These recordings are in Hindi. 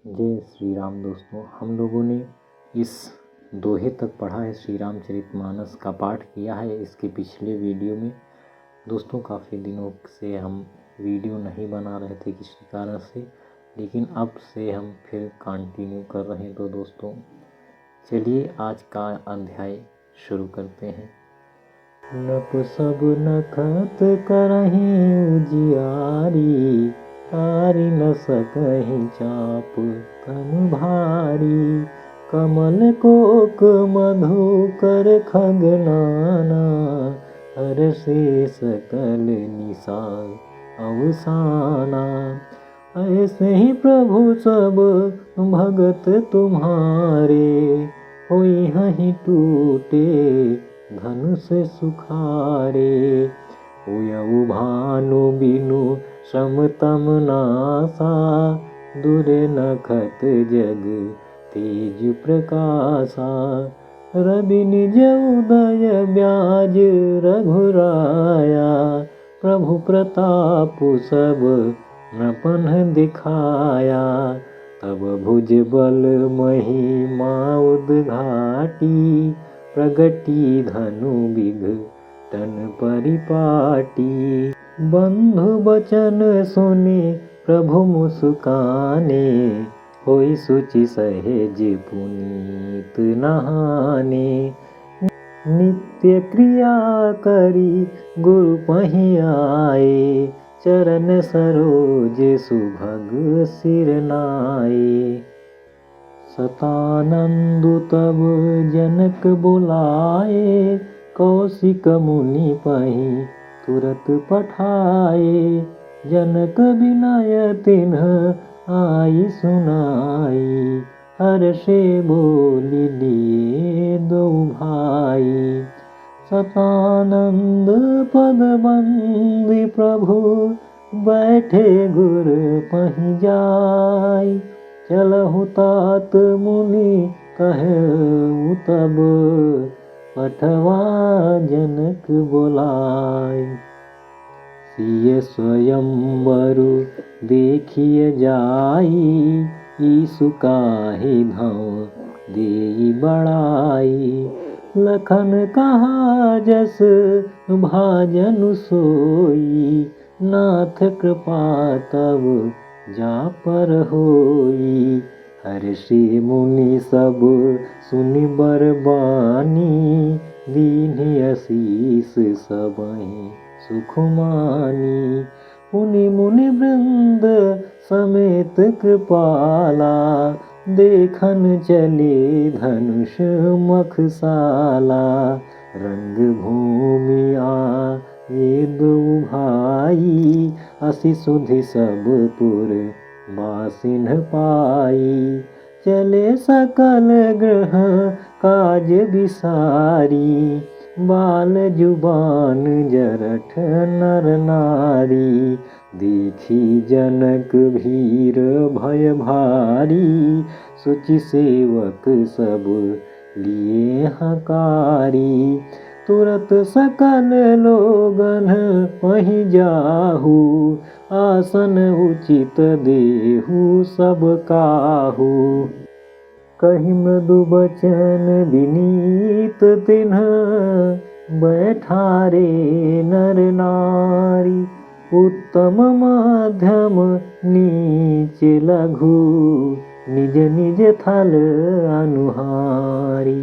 जय श्री राम। दोस्तों, हम लोगों ने इस दोहे तक पढ़ा है, श्री रामचरितमानस का पाठ किया है इसके पिछले वीडियो में। दोस्तों, काफ़ी दिनों से हम वीडियो नहीं बना रहे थे किसी कारण से, लेकिन अब से हम फिर कंटिन्यू कर रहे हैं। तो दोस्तों चलिए आज का अध्याय शुरू करते हैं। नप सब नखत करहीं उजियारी, तारी न सकहीं चाप तन भारी। कमल कोक मधु कर खगनाना, हर से सकल निसा अवसाना। ऐसे ही प्रभु सब भगत तुम्हारे, होई हहीं टूटे धनुष सुखारे। उयऊ भानु बिनु समतम नासा, दुरे नखत जग तेज प्रकाशा। रवि निज उदय ब्याज रघुराया, प्रभु प्रताप सब नपन दिखाया। तब भुज बल महिमा उद्घाटी, प्रगटी धनु विघटन परिपाटी। बंधु बचन सुनि प्रभु मुस्काने, होई सुचि सहेज पुनीत नहाने। नित्य क्रिया करी गुरु पहीं आए, चरण सरोज सुभग सिर नाए। सतानंदु तब जनक बुलाए, कौशिक मुनि पहीं तुरत पठाए। जनक विनय तिन्ह आई सुनाई, हर्षे बोलि दिए दो भाई। सतानंद पद बंदी प्रभु, बैठे गुर पहीं जाय। चलहु तात मुनि कहऊ तब, पठवा जनक बोलाय। सिय स्वयंवरु देखिय जाई, ईसु काहि धौं देई बड़ाई। लखन कहा जस भाजनु सोई, नाथ कृपा तब जा पर होई। हर्षि मुनि सब सुनि बर बानी, दीन्हि असीस सबहि सुख मानी। पुनि मुनि वृंद समेत कृपाला, देखन चले धनुष मखसाला। रंग भूमि आए दो भाई, असि सुधि सब पुर बासिन पाई। चले सकल ग्रह काज बिसारी, बाल जुबान जरठ नर नारी। देखी जनक भीर भय भारी, सुचि सेवक सब लिए हकारी। तुरत सकल लोगन पहीं जाहू, आसन उचित देहु सब काहू। कहि मृदु बचन विनीत तिन्ह, बैठारे नर नारी। उत्तम मध्यम नीच लघु, निज निज थल अनुहारी।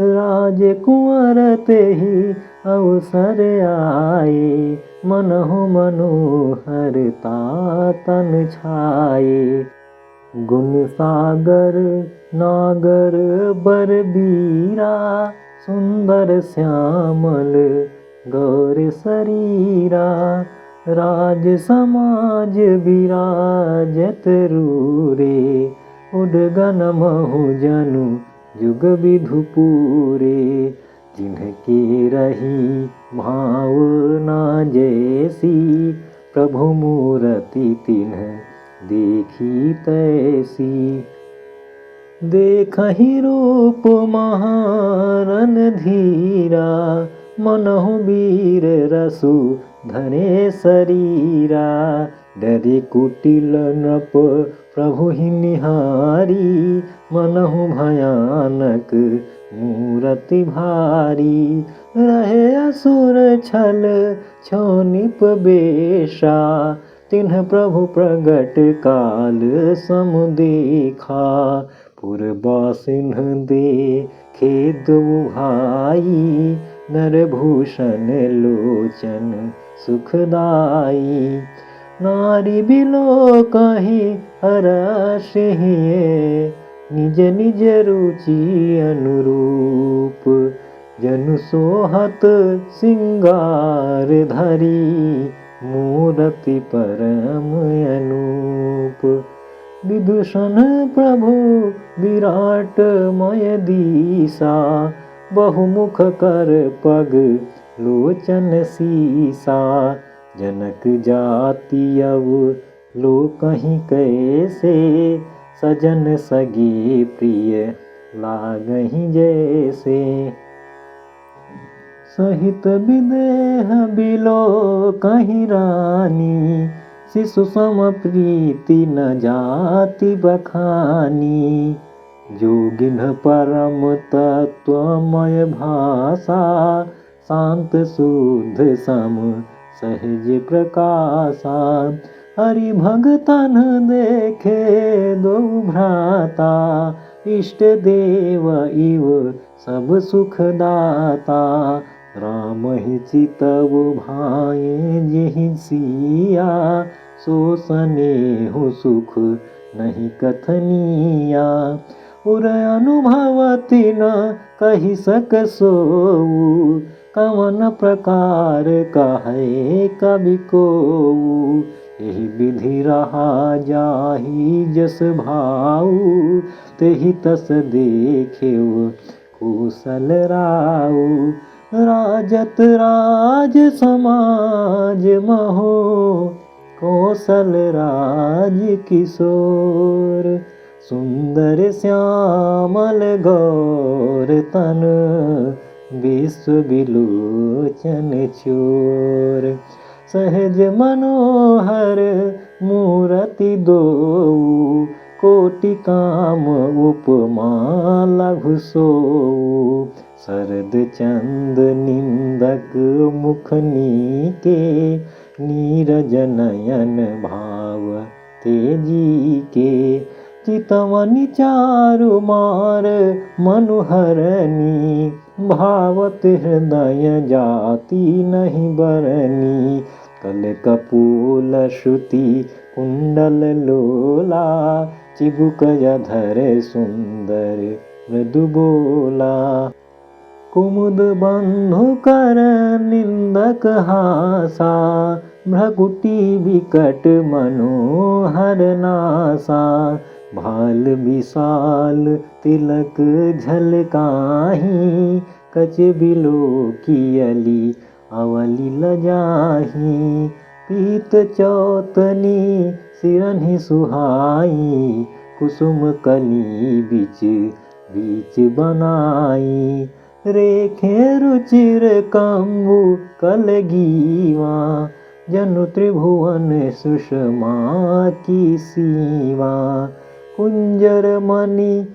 राजकुंवर तेहि अवसर आए, मनहु मनोहरता तन छाए। गुण सागर नागर बर बीरा, सुंदर श्यामल गौर शरीरा। राज समाज विराजत रूरे, उद्गन महु जनु जुग विधु पूरे। जिनके रही भावना जैसी, प्रभु मूरति तिन्ह देखी तैसी। देखहि रूप महारन धीरा, मनहु वीर रसु धरे शरीरा। डरे कुटिल नृप प्रभु ही निहारी, मनहु भयानक मूरति भारी। रहे असुर छल क्षोणिप बेशा, तिन्ह प्रभु प्रगट काल सम देखा। पुरबासिन्ह देखे दुउ भाई, नरभूषण लोचन सुखदाई। नारी बिलो कही हरषिए, निज निज रुचि अनुरूप। जनु सोहत सिंगार धरी, मूरति परम अनूप। विदूषण प्रभु विराट मय दीसा, बहुमुख कर पग लोचन सीसा। जनक जाति अव लोकहि कैसे, सजन सगे प्रिय लागहि जैसे। सहित विदेह बिलो कहीं रानी, शिशु सम प्रीति न जाति बखानी। जोगिन परम तत्वमय भाषा, शांत शुद्ध सम सहज प्रकाशा। हरि भगतन देखे दो भ्राता, इष्ट देव इव सब सुख दाता। राम ही चितव भाए जेहि सिया, सो स्नेहु सुख नहीं कथनिया। उर अनुभवति न कहि सक सोऊ, कवन प्रकार कहे कवि कोऊ। एहि विधि रहा जाहि जस भाऊ, तेहि तस देखेउ कुशल राऊ। राजत राज समाज महो, कौशल राज किशोर। सुंदर श्यामल गौर तन, विश्व विलोचन चोर। सहज मनोहर मूरति दोऊ, कोटि काम उपमा लघु सोऊ। शरद चंद निंदक मुख नीके, नीरज नयन भाव तेजी के। चितवनि चारु मार मनुहरनी, भावत हृदय जाति नहीं बरनी। कल कपूल श्रुति कुंडल लोला, चिबुक अधर सुंदर मृदु बोला। कुमुद बंधु कर निंदक हासा, भ्रकुटी विकट मनोहर नासा। भाल विशाल तिलक झलकाहि, कच बिलो कियली अवली लजाहि। पीत चौतनी सिरहि सुहाई, कुसुम कली बिच बीच बनाई। रेखे रुचिर कंबु कलगीवा, जनु त्रिभुवन सुषमा की सीवा। कुंजर मणि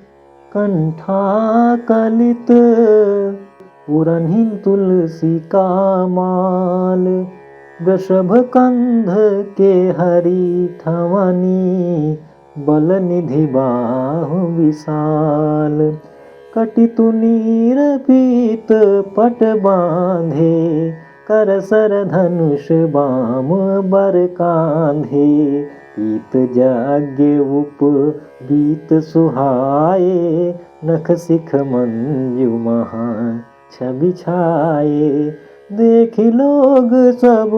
कंठा कलित, पुरहि तुलसी का माल। वृषभ कंध के हरि थवनी, बल निधि बाहु विशाल। कटितु नीर पीत पट बांधे, कर सर धनुष बाम बर कांधे। पीत जाग्य उप बीत सुहाए, नख सिख मंजु महा छवि छाए। देखि लोग सब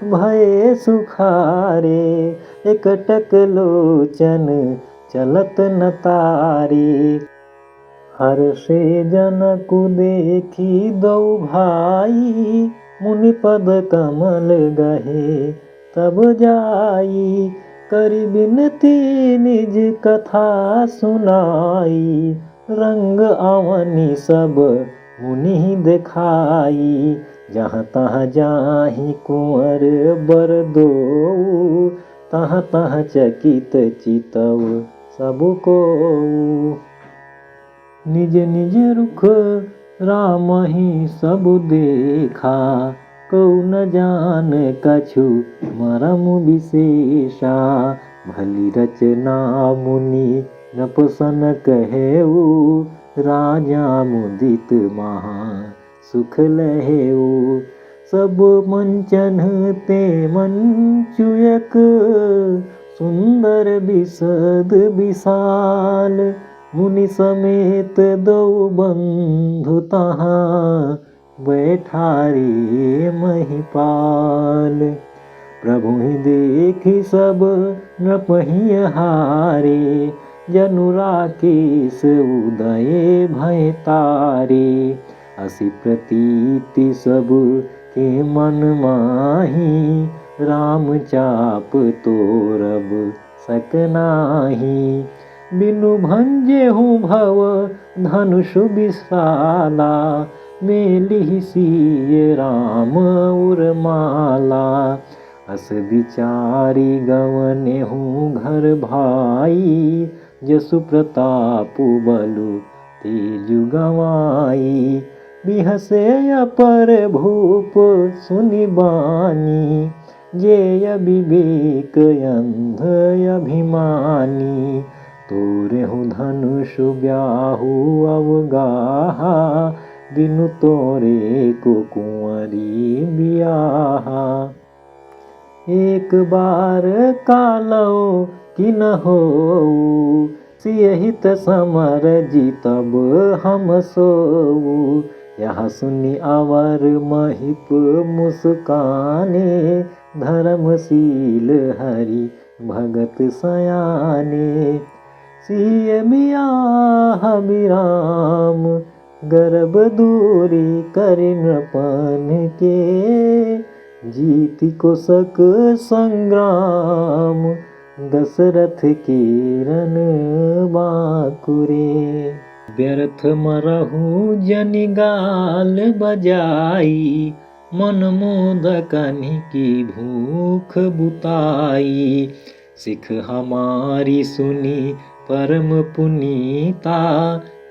भये सुखारे, एकटक लोचन चलत न तारे। हर्षे जनकु देखी दो भाई, मुनि पद कमल गहे तब जाई। करि बिनती निज कथा सुनाई, रंग अवनि सब मुनि देखाई। जहाँ तहाँ जाहि कुंवर बर दोऊ, तह तह चकित चितव सबको। निज निज रुख राम ही सब देखा, कऊ न जान कछु मरम विशेषा। भली रचना मुनि नपसन कहेऊ, राजा मुदित महा सुख लहेऊ। सब मंचन ते मंचुयक, सुंदर बिसद विशाल। मुनि समेत दो बंधु तहाँ, बैठारे महिपाल। प्रभु ही देखी सब नृपहि हारे, जनु राकेश उदय भय तारे। असी प्रतीति सब के मन माही, राम चाप तोरब सकनाही। बिनु भंजे हूँ भव धनुष विशाला, मेलिहि सिय राम उरमाला। अस विचारी गवने हूँ घर भाई, जसु प्रताप बलु तेजु गवाई। बिहसे अपर भूप सुनि बानी, जेय विवेक अंध अभिमानी। तोरेहु धनुष ब्याहु अवगाहा, बिनु तोरे को कुंवरी बियाहा। एक बार कालो कि न होऊ, सियहित समर जीतब हम सोऊ। यह सुनि अवर महिप मुस्काने, धर्मशील हरि भगत सयाने। सिय बियाह बिराम गर्भ दूरी करि नृपन के। जीति कोसक संग्राम, दशरथ किरण बाकुरे। व्यर्थ मरहु जनि गाल बजाई, मन मोदकनि की भूख बुताई। सिख हमारी सुनी परम पुनीता,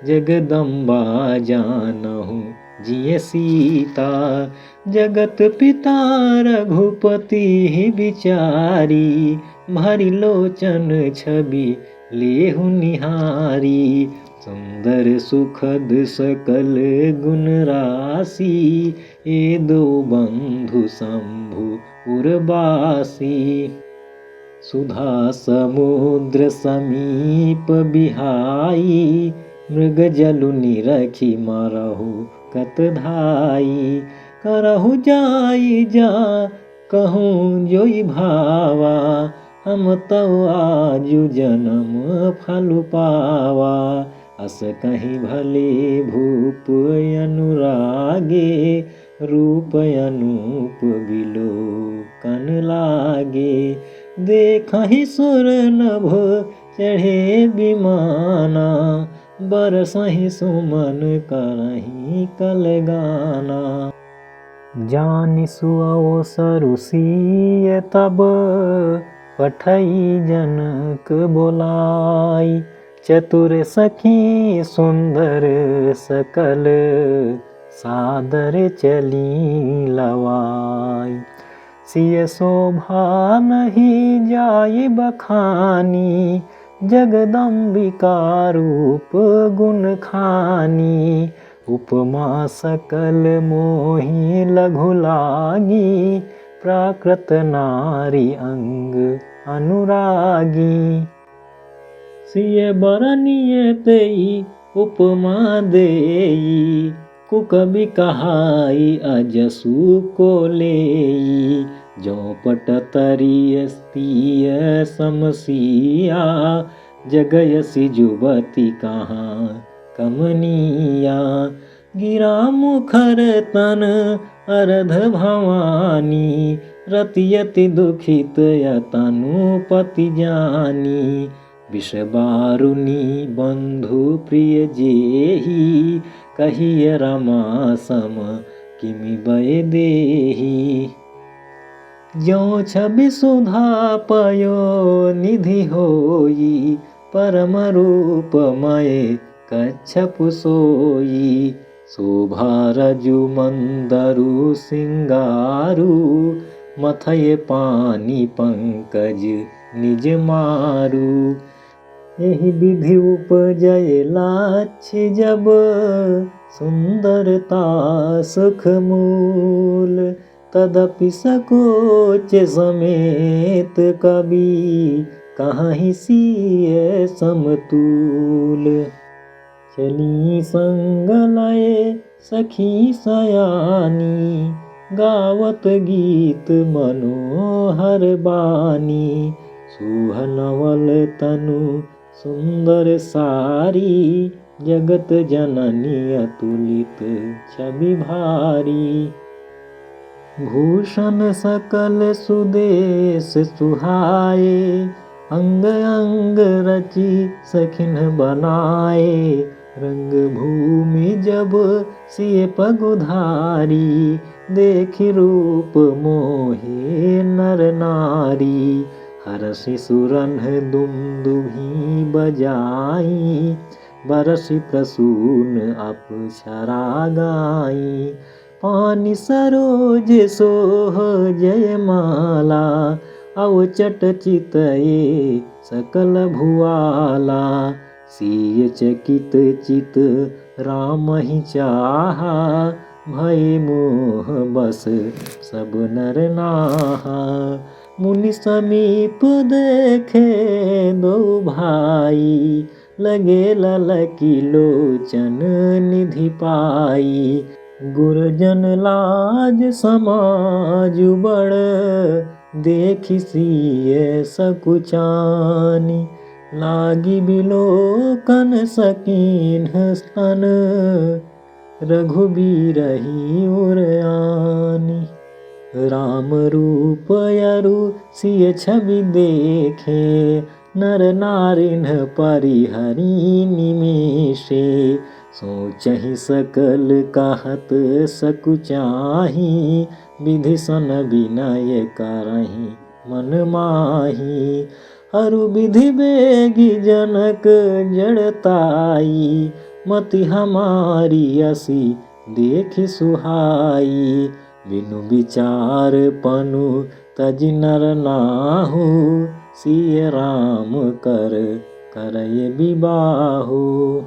जगदम्बा जानहु जिय सीता। जगत पिता रघुपति बिचारी, भरी लोचन छवि लेहु निहारी। सुंदर सुखद सकल गुण राशि, ए दो बंधु शंभु उर्वासी। सुधा समुद्र समीप बिहाई, मृग जलु निरखी मरहु कत धाई। करहु जाई जा कहूँ जोई भावा, हम तव आजु जन्म फल पावा। अस कहीं भले भूप अनुरागे, रूप अनूप बिलोकन लागे। देखहि सुर नभ चढ़े विमाना, बरसहि सुमन करहि कलगाना। जानि सुअवसरु सिय तब, पठई जनक बोलाई। चतुर सखी सुंदर सकल, सादर चली लवाई। सिय शोभा नहीं जाय बखानी, जगदम्बिका रूप गुण खानी। उपमा सकल मोहि लघु लागी, प्राकृत नारी अंग अनुरागी। सिय बरनिय तेई उपमा देई, कुकबि कहाई अजसु को लेई। जो पट तरिय स्त्रिय समसिया, जगयसि जुबती कहाँ कमनिया। गिरा मुखर तन अरध भवानी, रतियति दुखित यतनु पति जानी। विष बारुनी बंधु प्रिय जेहि, कहिय रमा सम किमि बय देहि। ज्यों छवि सुधा पयो निधि होई, परम रूपमय कच्छप सोई। शोभा रजु मंदरु सिंगारु, मथय पानी पंकज निज मारु। यही विधि उपजय लाछि जब, सुंदरता सुख मूल। तदपि सकोच समेत कवि, कहीं सिय समतूल। चली संग लय सखी सयानी, गावत गीत मनोहर बानी। सुहनवल तनु सुंदर सारी, जगत जननी अतुलित छवि भारी। भूषण सकल सुदेश सुहाए, अंग अंग रचि सखिन बनाए। रंग भूमि जब सिय पगुधारी, देखि रूप मोहे नर नारी। हरषि सुरन दुंदुभि बजाई, बरषि प्रसून अप्सरा गाई। पानी सरोज सोह जयमाला, अवचट चितये सकल भुआला। सिय चकित चित रामहि चाहा, भय मोह बस सब नर नाहा। मुनि समीप देखे दो भाई, लगे ललकी लोचन निधि पाई। गुरजन लाज समाज बड़, देखि सिय सकुचानी। लागी बिलोकन सकीन्ह स्तन, रघुबीरहि उरयानी। राम रूप अरु सिय छवि देखे, नर नारिन परिहरि निमेषे। सोचहि सकल कहत सकुचाही, विधि सन विनय करहि मन माही। अरु विधि बेगी जनक जड़ताई, मति हमारी असी देखि सुहाई। बिनु विचार पनु तजि नर नाहु, सिय राम करय विबाहु।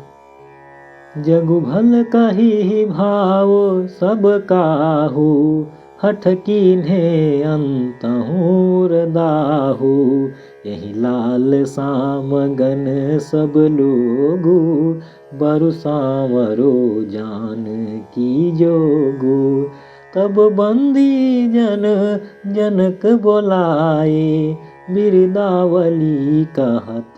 जगु भल कहि भाव सब काहू, हठ कीन्हे अंतहुर दाहू। यही लाल सामगन सब लोगु, बरु सांवरो जान की जोगु। तब बंदी जन जनक बोलाए, बिरदावली कहत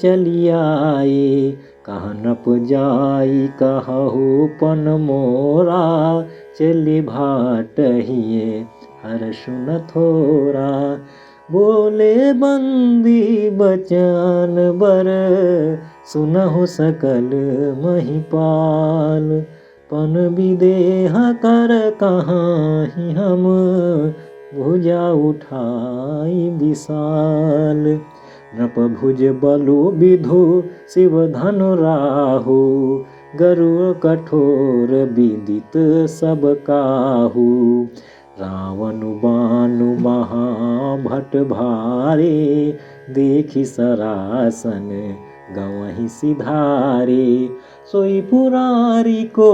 चली आए। कहनप जाई कहु पन मोरा, चले भाटहिए हर्षु न थोरा। बोले बंदी बचन बर, सुनहु सकल महिपाल। पन विदेह कर कहाहि हम, भुजा उठाई विशाल। नृप भुज बलु विधु शिव धनु राहु, गरुड़ कठोर विदित सब काहू। रावण बानु महाभट भारे, देखि सरासन गवहि सिधारे। सोई पुरारी को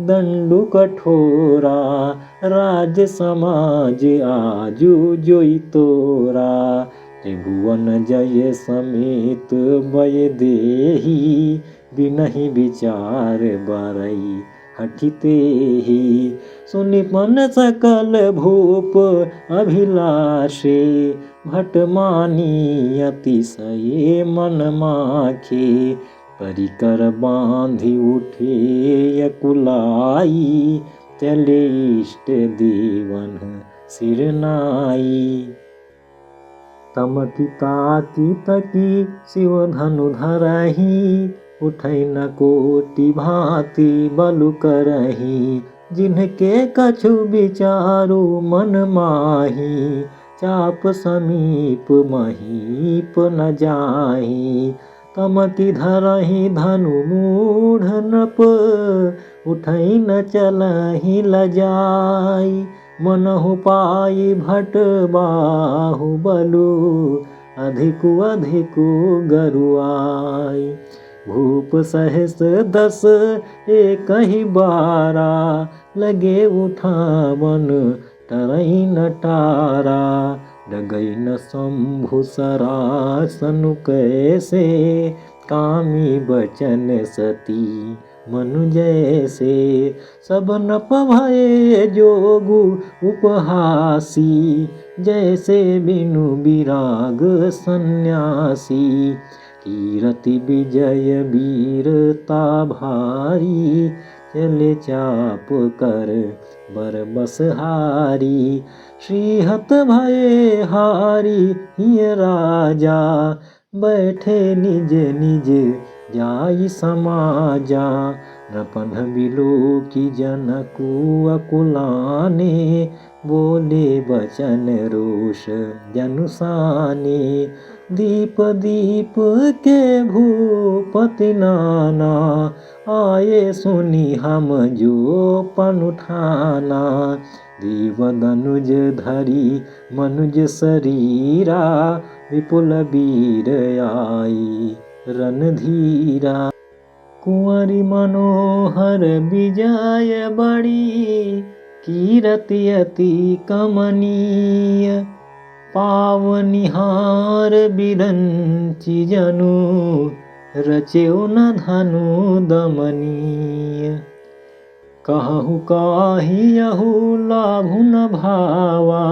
दंडु कठोरा, राज समाज आजु जोई तोरा। त्रिभुवन जय समेत बय देहि, बिनहि विचार बरई हठितेहि। सुनि मन सकल भूप अभिलाषे, भट मानी अतिशय मन माखे। परिकर बांधि उठे यकुलाई, चले इष्ट देवन सिर नाई। तमति ताकी तकी शिव धनु धरहि, उठै न कोटि भांति बलु करहि। जिनके कछु विचारु मन माही, चाप समीप महीप न जाही। तम की धरहि धनु मूढ़ नृप, उठई न चलहि लजाई। मनहु पाई भट बाहुबलु, अधिकु अधिकु गरुआई। भूप सहस 10 एकहि बारा, लगे उठावन टरई न टारा। डगई न शंभु सरासन कैसे, कामी बचन सती मनु जैसे। सब नप भये जोगु उपहासी, जैसे बिनु विराग सन्यासी। कीरति विजय वीरता भारी, चले चाप कर बरबस हारी। श्रीहत भये हारी हिय राजा, बैठे निज निज जाई समाजा। नृपन बिलोकी जनकु अकुलाने, बोले बचन रोष जनुसाने। दीप दीप के भूपति नाना, आए सुनी हम जो पन उठाना। दीवदनुज धरी मनुज शरीरा, विपुल वीर आई रणधीरा। कुंवरी मनोहर विजय बड़ी, कीरति अति कमनीय। पावनिहार बिरंचि जनु, रचेउ न धनु दमनीय। कहु काहियहु लाभु न भावा,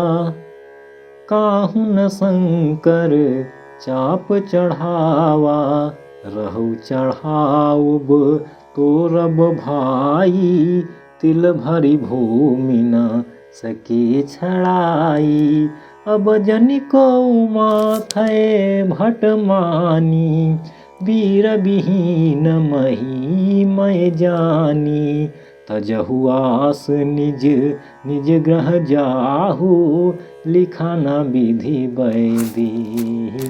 काहु न शंकर चाप चढ़ावा। रहु चढ़ाउब तोरब भाई, तिल भरी भूमि न सके छड़ाई। अब जनिको माथै भट मानी, वीर विहीन मही मैं जानी। तजहु आस निज निज ग्रह जाहु, लिखा न विधि वैदी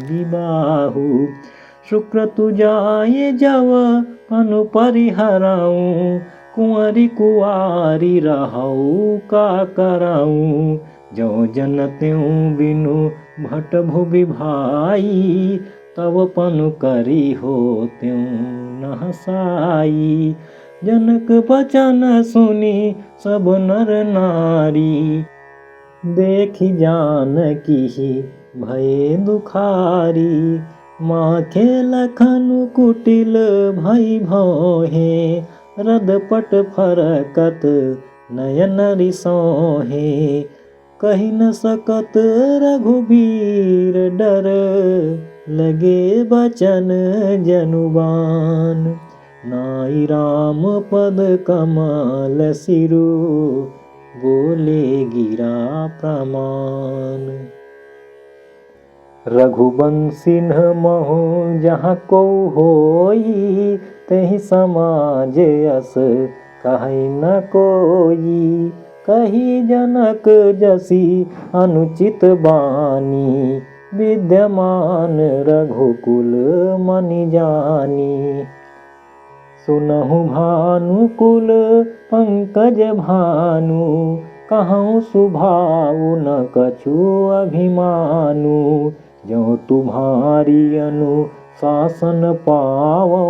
विबाहु। शुक्र तुजाए जव पनु परिहराऊं, कुंवरी कुआरी रहऊ का कराऊं। जो जन त्यों बिनु भट भुवि भाई, तब पनु करी हो त्यों न हसाई। जनक बचन सुनी सब नर नारी, देखि जानकी भये दुखारी। माखे लखनु कुटिल भई भोहे, रदपट फरकत नयन रिसोहे। कहि न सकत रघुबीर डर, लगे बचन जनुबान। नाई राम पद कमल सिरु, बोले गिरा प्रमाण। रघुवंशी महु जहाँ को होई, तहि समाज अस कहि न कोई। कही जनक जसी अनुचित बानी, विद्यमान रघुकुल मनि जानी। सुनहु भानुकुल पंकज भानु, कहूँ सुभाउ न कछु अभिमानु। जो तुम्हारी अनुशासन पावो,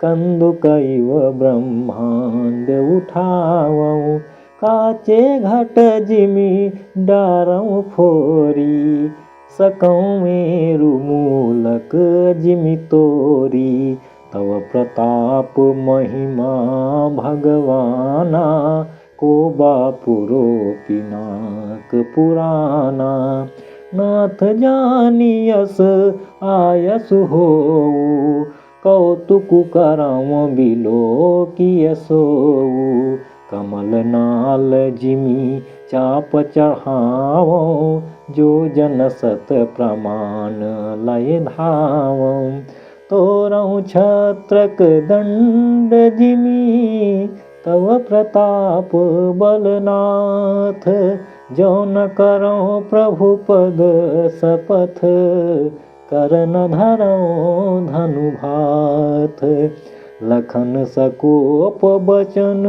कंदुकैव ब्रह्मांड उठावो। काचे घट जिमि डारऊ फोरी, सकऊँ मेरु मूलक जिमि तोरी। तव प्रताप महिमा भगवाना, को बापुरो पिनाक पुराना। नाथ जानियस आयसु होऊ, कौतुक करऊँ बिलोकिय सोऊ। कमल नाल जिमि चाप चढ़ावो, जो जन सत प्रमाण लय धावो। तोरऊ छत्रक दंड जिमि, तव प्रताप बलनाथ, जो न करो प्रभु पद शपथ, करन धरो धनु भाथ। लखन सकोप बचन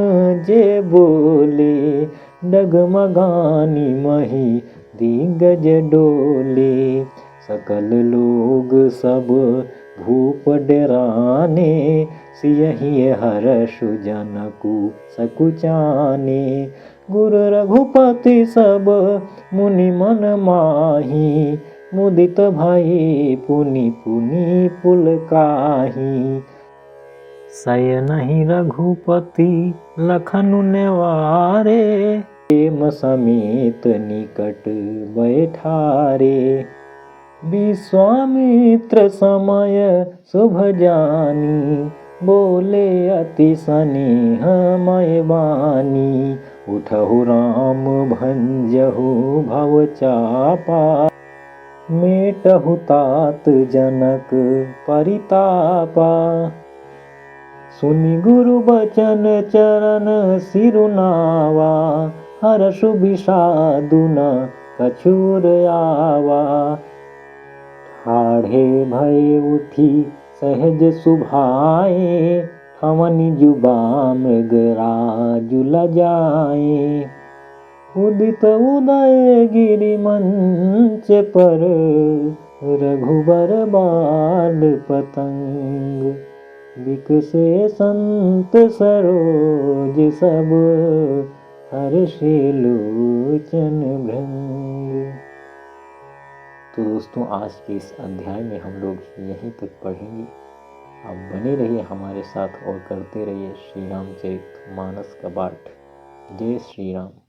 जे बोले, डगमगानी मही दिग्गज डोले। सकल लोग सब भूप डराने, सियहि हर्षु जनकु सकुचाने। गुर रघुपति सब मुनि मन माही, मुदित भई पुनि पुनि पुलकाही। शयनहि रघुपति लखनु नेवारे, प्रेम समेत निकट बैठारे। विश्वामित्र समय शुभ जानी, बोले अति स्नेहमय वानी। उठहु राम भंजहु भव चापा, मेटहु तात जनक परितापा। सुनि गुरु बचन चरण सिरुनावा, हर्षु विषादु न कछुर आवा। ठाढ़े भय उठी सहज सुभाए, ठमनि जुबा मृगराजु लजाए। उदित उदय गिरि मंच पर, रघुबर बाल पतंग। बिकसे संत सरोज सब, हर्षे लोचन भृंग। तो दोस्तों, आज के इस अध्याय में हम लोग यहीं तक पढ़ेंगे। आप बने रहिए हमारे साथ और करते रहिए श्री रामचरित मानस का पाठ। जय श्री राम।